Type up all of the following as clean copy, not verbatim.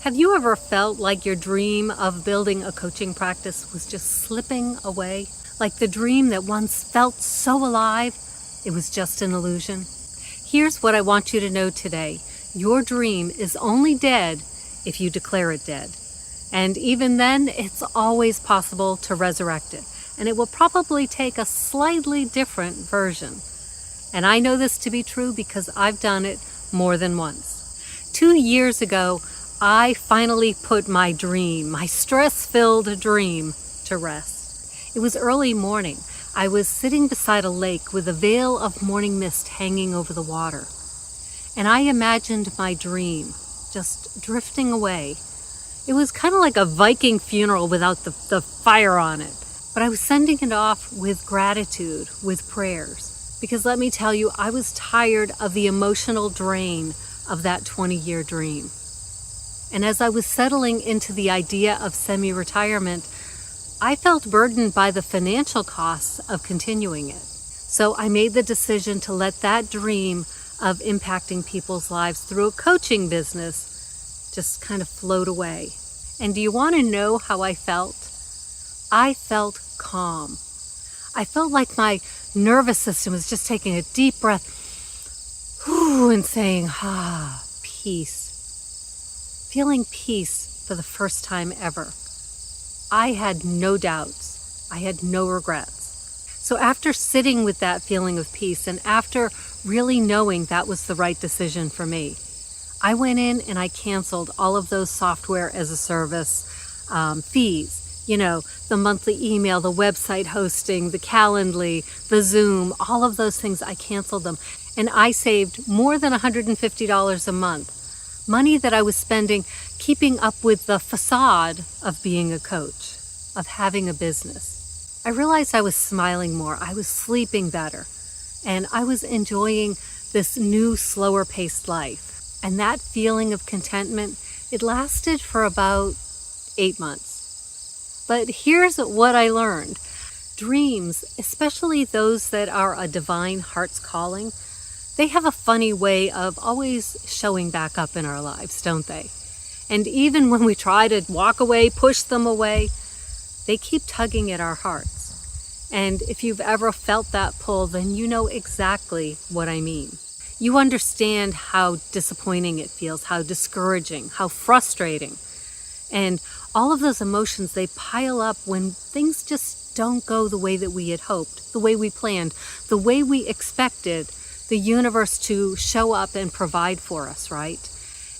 Have you ever felt like your dream of building a coaching practice was just slipping away? Like the dream that once felt so alive, it was just an illusion? Here's what I want you to know today. Your dream is only dead if you declare it dead. And even then, it's always possible to resurrect it. And it will probably take a slightly different version. And I know this to be true because I've done it more than once. 2 years ago, I finally put my dream, my stress-filled dream, to rest. It was early morning. I was sitting beside a lake with a veil of morning mist hanging over the water. And I imagined my dream just drifting away. It was kind of like a Viking funeral without the fire on it. But I was sending it off with gratitude, with prayers. Because let me tell you, I was tired of the emotional drain of that 20-year dream. And as I was settling into the idea of semi-retirement, I felt burdened by the financial costs of continuing it. So I made the decision to let that dream of impacting people's lives through a coaching business just kind of float away. And do you want to know how I felt? I felt calm. I felt like my nervous system was just taking a deep breath and saying, peace. Feeling peace for the first time ever. I had no doubts. I had no regrets. So after sitting with that feeling of peace and after really knowing that was the right decision for me, I went in and I canceled all of those software as a service fees. You know, the monthly email, the website hosting, the Calendly, the Zoom, all of those things, I canceled them. And I saved more than $150 a month. Money that I was spending keeping up with the facade of being a coach, of having a business. I realized I was smiling more, I was sleeping better, and I was enjoying this new, slower paced life. And that feeling of contentment, it lasted for about 8 months. But here's what I learned. Dreams, especially those that are a divine heart's calling, they have a funny way of always showing back up in our lives, don't they? And even when we try to walk away, push them away, they keep tugging at our hearts. And if you've ever felt that pull, then you know exactly what I mean. You understand how disappointing it feels, how discouraging, how frustrating. And all of those emotions, they pile up when things just don't go the way that we had hoped, the way we planned, the way we expected the universe to show up and provide for us, right?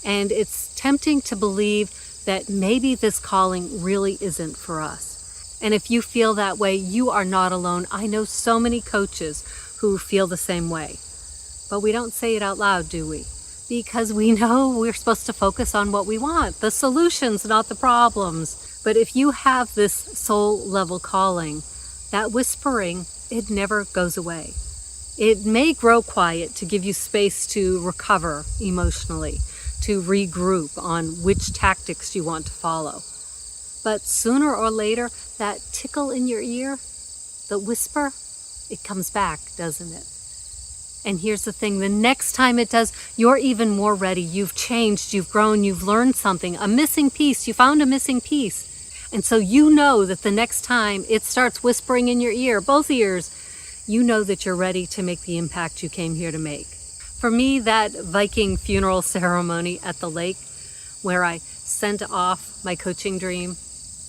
And it's tempting to believe that maybe this calling really isn't for us. And if you feel that way, you are not alone. I know so many coaches who feel the same way. But we don't say it out loud, do we? Because we know we're supposed to focus on what we want, the solutions, not the problems. But if you have this soul level calling, that whispering, it never goes away. It may grow quiet to give you space to recover emotionally, to regroup on which tactics you want to follow. But sooner or later, that tickle in your ear, the whisper, it comes back, doesn't it? And here's the thing, the next time it does, you're even more ready. You've changed, you've grown, you've learned something, a missing piece, you found a missing piece. And so you know that the next time it starts whispering in your ear, both ears, you know that you're ready to make the impact you came here to make. For me, that Viking funeral ceremony at the lake, where I sent off my coaching dream,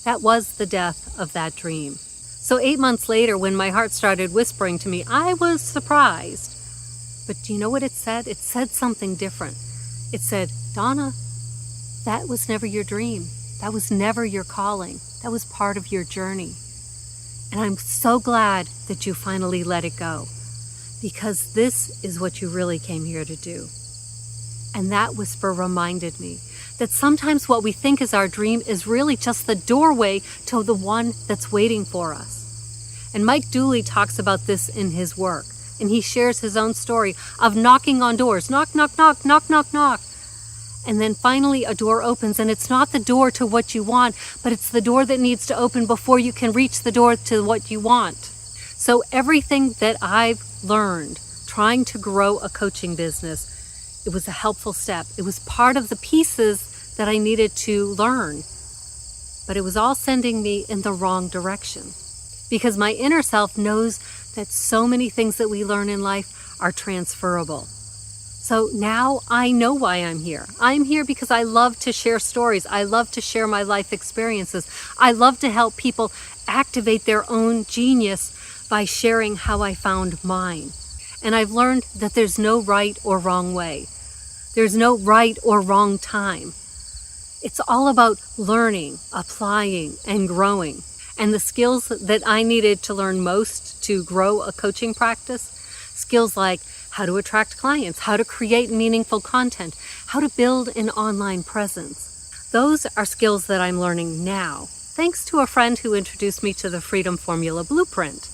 that was the death of that dream. So 8 months later, when my heart started whispering to me, I was surprised. But do you know what it said? It said something different. It said, Donna, that was never your dream. That was never your calling. That was part of your journey. And I'm so glad that you finally let it go, because this is what you really came here to do. And that whisper reminded me that sometimes what we think is our dream is really just the doorway to the one that's waiting for us. And Mike Dooley talks about this in his work, and he shares his own story of knocking on doors, knock, knock, knock, knock, knock, knock. And then finally a door opens, and it's not the door to what you want, but it's the door that needs to open before you can reach the door to what you want. So everything that I've learned trying to grow a coaching business, it was a helpful step. It was part of the pieces that I needed to learn, but it was all sending me in the wrong direction. Because my inner self knows that so many things that we learn in life are transferable. So now I know why I'm here. I'm here because I love to share stories. I love to share my life experiences. I love to help people activate their own genius by sharing how I found mine. And I've learned that there's no right or wrong way. There's no right or wrong time. It's all about learning, applying, and growing. And the skills that I needed to learn most to grow a coaching practice, skills like how to attract clients, how to create meaningful content, how to build an online presence. Those are skills that I'm learning now, thanks to a friend who introduced me to the Freedom Formula Blueprint.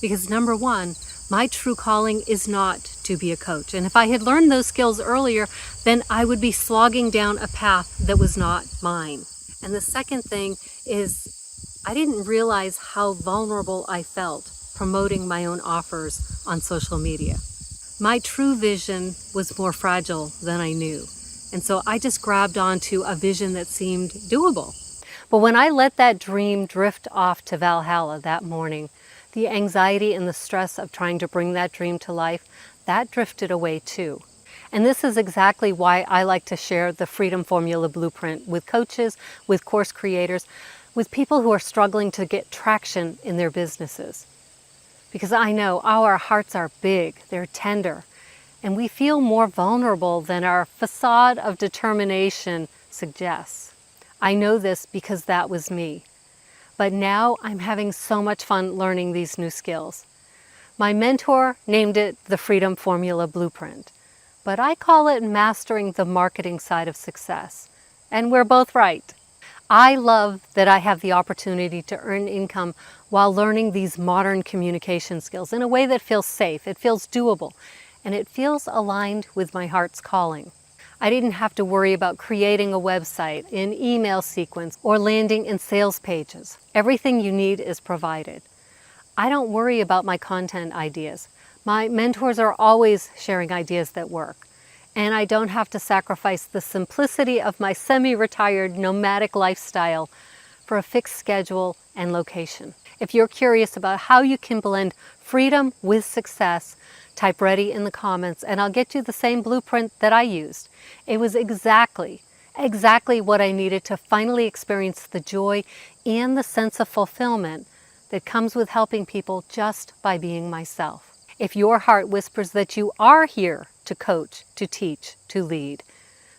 Because number one, my true calling is not to be a coach. And if I had learned those skills earlier, then I would be slogging down a path that was not mine. And the second thing is I didn't realize how vulnerable I felt promoting my own offers on social media. My true vision was more fragile than I knew. And so I just grabbed onto a vision that seemed doable. But when I let that dream drift off to Valhalla that morning, the anxiety and the stress of trying to bring that dream to life, that drifted away too. And this is exactly why I like to share the Freedom Formula Blueprint with coaches, with course creators, with people who are struggling to get traction in their businesses. Because I know our hearts are big, they're tender, and we feel more vulnerable than our facade of determination suggests. I know this because that was me. But now I'm having so much fun learning these new skills. My mentor named it the Freedom Formula Blueprint, but I call it mastering the marketing side of success. And we're both right. I love that I have the opportunity to earn income while learning these modern communication skills in a way that feels safe, it feels doable, and it feels aligned with my heart's calling. I didn't have to worry about creating a website, an email sequence, or landing in sales pages. Everything you need is provided. I don't worry about my content ideas. My mentors are always sharing ideas that work. And I don't have to sacrifice the simplicity of my semi-retired nomadic lifestyle for a fixed schedule and location. If you're curious about how you can blend freedom with success, type ready in the comments and I'll get you the same blueprint that I used. It was exactly what I needed to finally experience the joy and the sense of fulfillment that comes with helping people just by being myself. If your heart whispers that you are here to coach, to teach, to lead,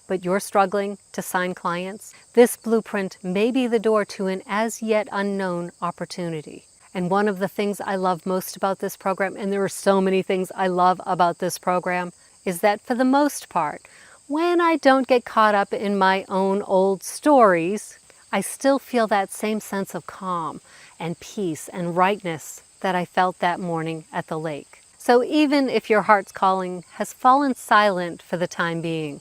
but you're struggling to sign clients, this blueprint may be the door to an as yet unknown opportunity. And one of the things I love most about this program, and there are so many things I love about this program, is that for the most part, when I don't get caught up in my own old stories, I still feel that same sense of calm and peace and rightness that I felt that morning at the lake. So even if your heart's calling has fallen silent for the time being,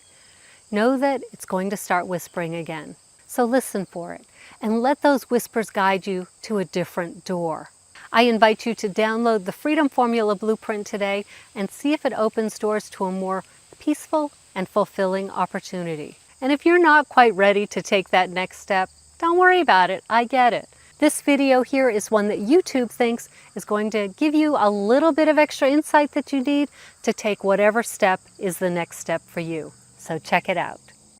know that it's going to start whispering again. So listen for it and let those whispers guide you to a different door. I invite you to download the Freedom Formula Blueprint today and see if it opens doors to a more peaceful and fulfilling opportunity. And if you're not quite ready to take that next step, don't worry about it. I get it. This video here is one that YouTube thinks is going to give you a little bit of extra insight that you need to take whatever step is the next step for you. So check it out.